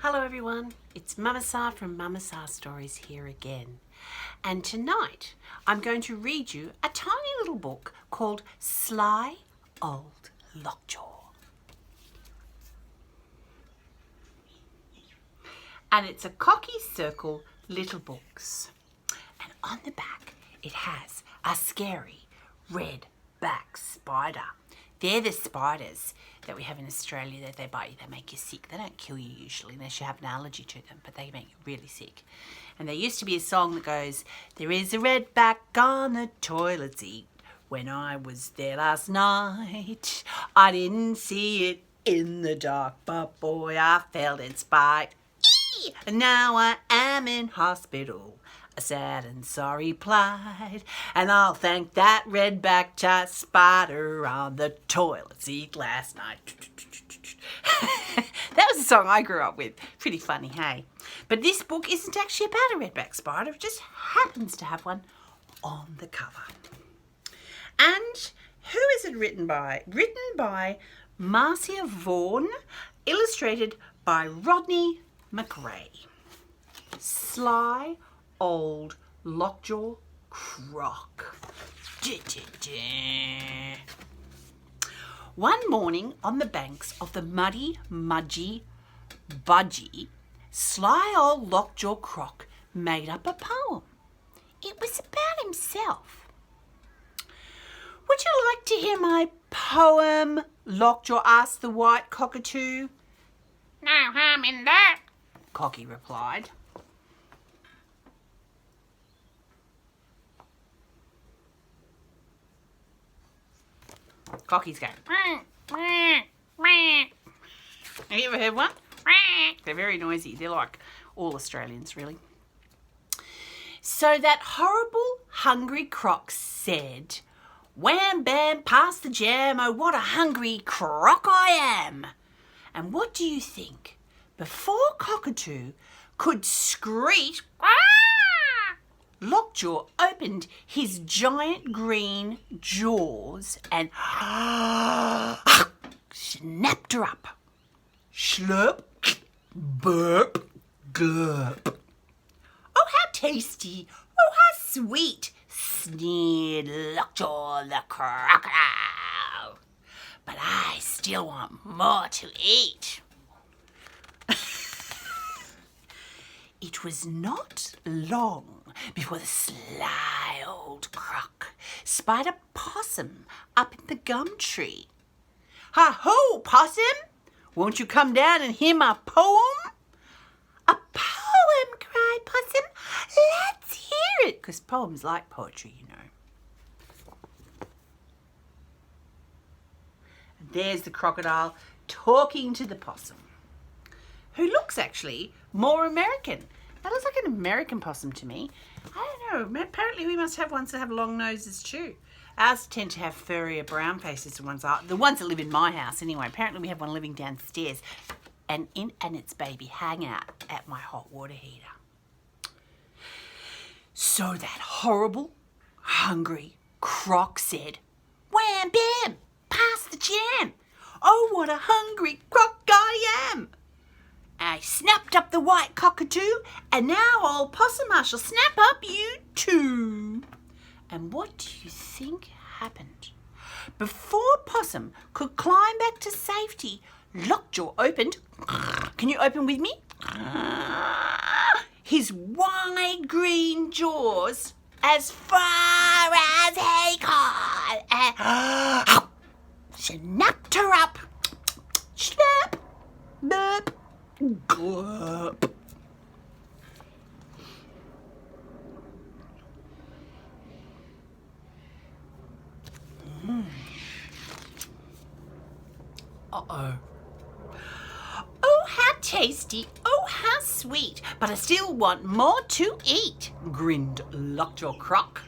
Hello everyone, it's Mama Sa from Mama Sa Stories here again. And tonight I'm going to read you a tiny little book called Sly Old Lockjaw. And it's a Cocky Circle Little Books. And on the back it has a scary red back spider. They're the spiders that we have in Australia that they bite you, they make you sick. They don't kill you usually unless you have an allergy to them, but they make you really sick. And there used to be a song that goes, "There is a redback on the toilet seat. When I was there last night, I didn't see it in the dark, but boy, I felt its bite. And now I am in hospital, a sad and sorry plight, and I'll thank that redback spider on the toilet seat last night." That was a song I grew up with. Pretty funny, hey? But this book isn't actually about a redback spider. It just happens to have one on the cover. And who is it written by? Written by Marcia Vaughan, illustrated by Rodney McRae. Sly Old Lockjaw Croc. One morning on the banks of the muddy, mudgy Budgie, Sly Old Lockjaw Croc made up a poem. It was about himself. "Would you like to hear my poem?" Lockjaw asked the white cockatoo. "No harm in that," Cocky replied. Cocky's going. Have you ever heard one? They're very noisy. They're like all Australians, really. So that horrible, hungry croc said, "Wham, bam, pass the jam, oh, what a hungry croc I am." And what do you think? Before Cockatoo could screech, Lockjaw opened his giant green jaws and snapped her up. Slurp, burp, glurp. "Oh, how tasty! Oh, how sweet!" sneered Lockjaw the crocodile. "But I still want more to eat." It was not long before the sly old croc spied a possum up in the gum tree. "Ha-ho, possum! Won't you come down and hear my poem?" "A poem!" cried Possum. "Let's hear it!" Because poems like poetry, you know. And there's the crocodile talking to the possum, who looks actually more American. That looks like an American possum to me. I don't know. Apparently we must have ones that have long noses too. Ours tend to have furrier brown faces than the ones that live in my house anyway. Apparently we have one living downstairs and its baby hang out at my hot water heater. So that horrible, hungry croc said, "Wham bam, pass the jam. Oh, what a hungry croc I am." I snapped up the white cockatoo, and now old possum I shall snap up you too. And what do you think happened? Before Possum could climb back to safety, Lockjaw opened, can you open with me? His wide green jaws as far as he could, and snapped her up. Snap, burp, glurp. Uh-oh. "Oh, how tasty. Oh, how sweet. But I still want more to eat," grinned Lockjaw Croc.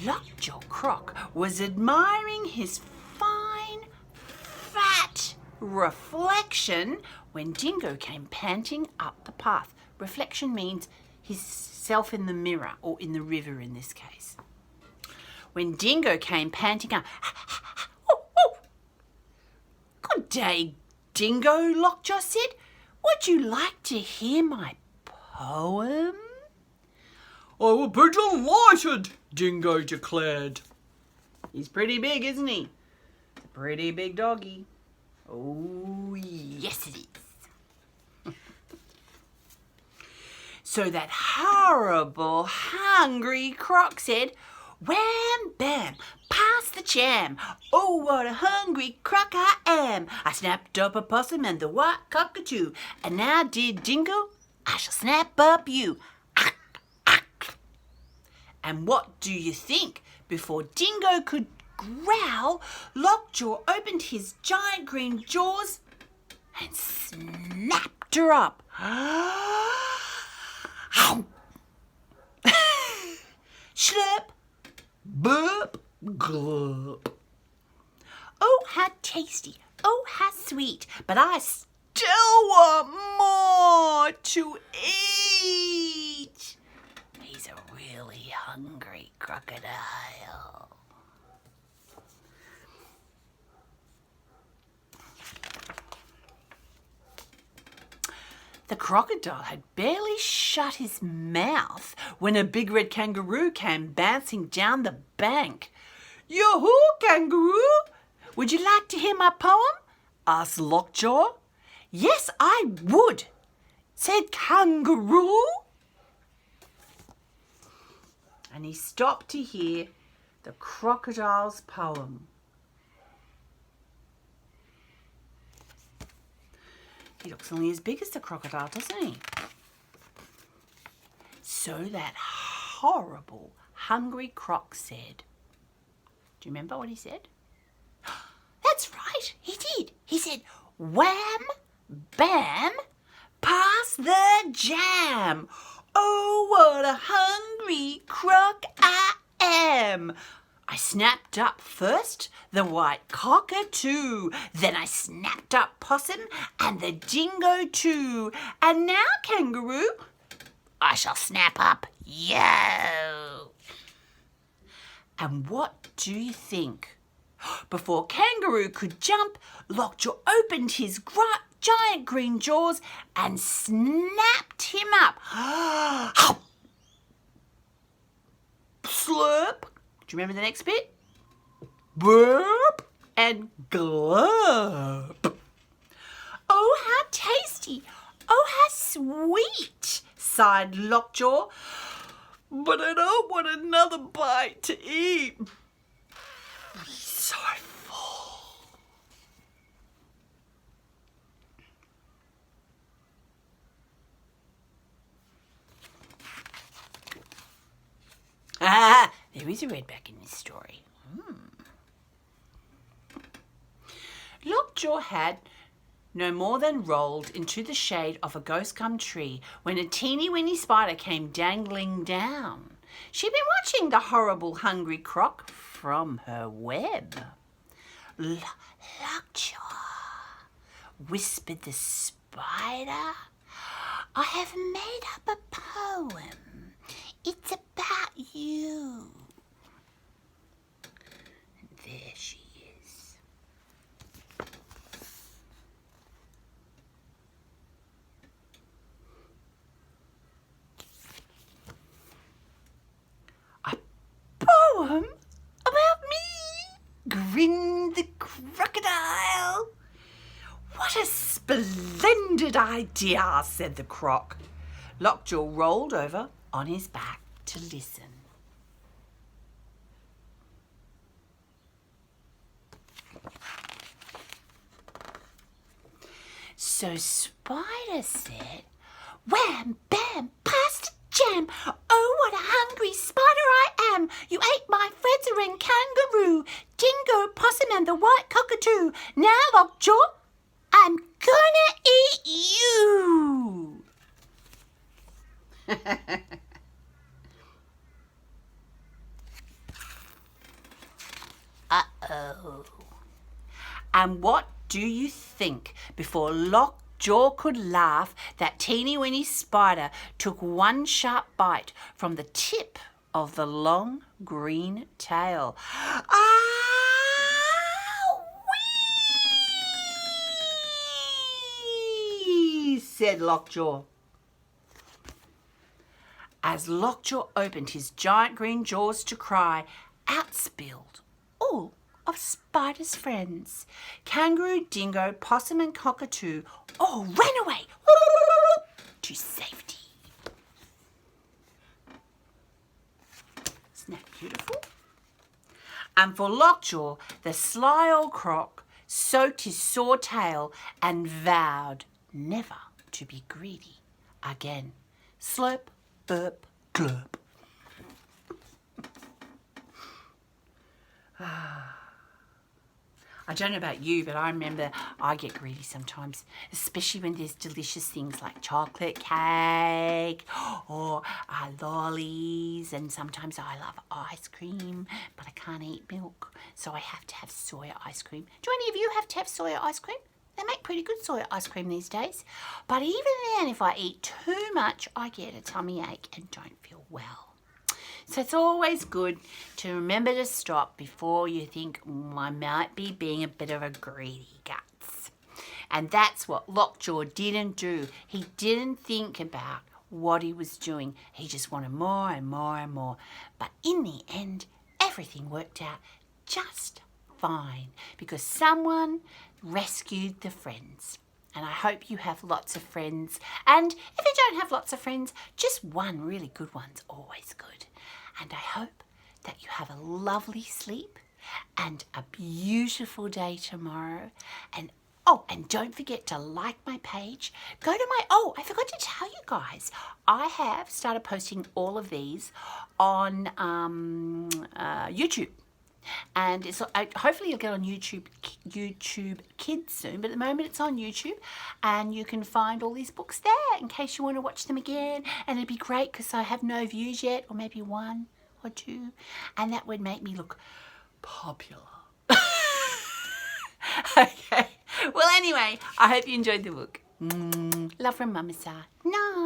Lockjaw Croc was admiring his fine, fat reflection when Dingo came panting up the path. Reflection means himself in the mirror, or in the river in this case. When Dingo came panting up, "Oh, oh. Good day, Dingo," Lockjaw said. Would you like to hear my poem? I would be delighted, Dingo declared. He's pretty big, isn't he? It's a pretty big doggy. Oh, yes it is. So that horrible, hungry croc said, "Wham, bam, pass the jam. Oh, what a hungry croc I am. I snapped up a possum and the white cockatoo. And now, dear Dingo, I shall snap up you." And what do you think? Before Dingo could growl, Lockjaw opened his giant green jaws and snapped her up. Slurp, burp, glurp. Oh, how tasty. Oh, how sweet. But I still want more to eat. He's a really hungry crocodile. The crocodile had barely shut his mouth when a big red kangaroo came bouncing down the bank. "Yoo-hoo, kangaroo! Would you like to hear my poem?" asked Lockjaw. "Yes, I would," said Kangaroo. And he stopped to hear the crocodile's poem. He looks only as big as the crocodile, doesn't he? So that horrible, hungry croc said, do you remember what he said? That's right, he did. He said, "Wham, bam, pass the jam. Oh, what a hungry croc I am. I snapped up first the white cockatoo, then I snapped up possum and the dingo too, and now, kangaroo, I shall snap up you." And what do you think? Before Kangaroo could jump, Lockjaw opened his giant green jaws and snapped him up. Slurp. Do you remember the next bit? Burp and glurp. Oh, how tasty. Oh, how sweet, sighed Lockjaw. But I don't want another bite to eat. He's so full. There is a redback in this story. Lockjaw had no more than rolled into the shade of a ghost-gum tree when a teeny-weeny spider came dangling down. She'd been watching the horrible hungry croc from her web. "Lockjaw," whispered the spider, "I have made up a poem. It's about you." And there she is. "A poem about me?" grinned the crocodile. "What a splendid idea," said the croc. Lockjaw rolled over on his back to listen. So Spider said, "Wham, bam, pass the jam. Oh, what a hungry spider I am. You ate my feather and kangaroo, dingo, possum and the white cockatoo. Now, Lockjaw, I'm gonna eat you." Uh-oh. And what do you think? Before Lockjaw could laugh, that teeny-weeny spider took one sharp bite from the tip of the long green tail. "Ah-wee!" said Lockjaw. As Lockjaw opened his giant green jaws to cry, out spilled all of Spider's friends. Kangaroo, Dingo, Possum and Cockatoo all ran away to safety. Isn't that beautiful? And for Lockjaw, the sly old croc soaked his sore tail and vowed never to be greedy again. Slurp, burp, glurp. I don't know about you, but I remember I get greedy sometimes, especially when there's delicious things like chocolate cake or lollies, and sometimes I love ice cream, but I can't eat milk, so I have to have soya ice cream. Do any of you have to have soya ice cream? They make pretty good soya ice cream these days. But even then, if I eat too much, I get a tummy ache and don't feel well. So it's always good to remember to stop before you think, I might be being a bit of a greedy guts. And that's what Lockjaw didn't do. He didn't think about what he was doing. He just wanted more and more and more. But in the end, everything worked out just fine because someone rescued the friends. And I hope you have lots of friends. And if you don't have lots of friends, just one really good one's always good. And I hope that you have a lovely sleep and a beautiful day tomorrow. And don't forget to like my page. Go to my, I forgot to tell you guys, I have started posting all of these on YouTube. And it's hopefully you'll get on YouTube Kids soon, but at the moment it's on YouTube, and you can find all these books there in case you want to watch them again. And it'd be great because I have no views yet, or maybe 1 or 2, and that would make me look popular. Okay, well anyway, I hope you enjoyed the book. Love from Mama Sa. No.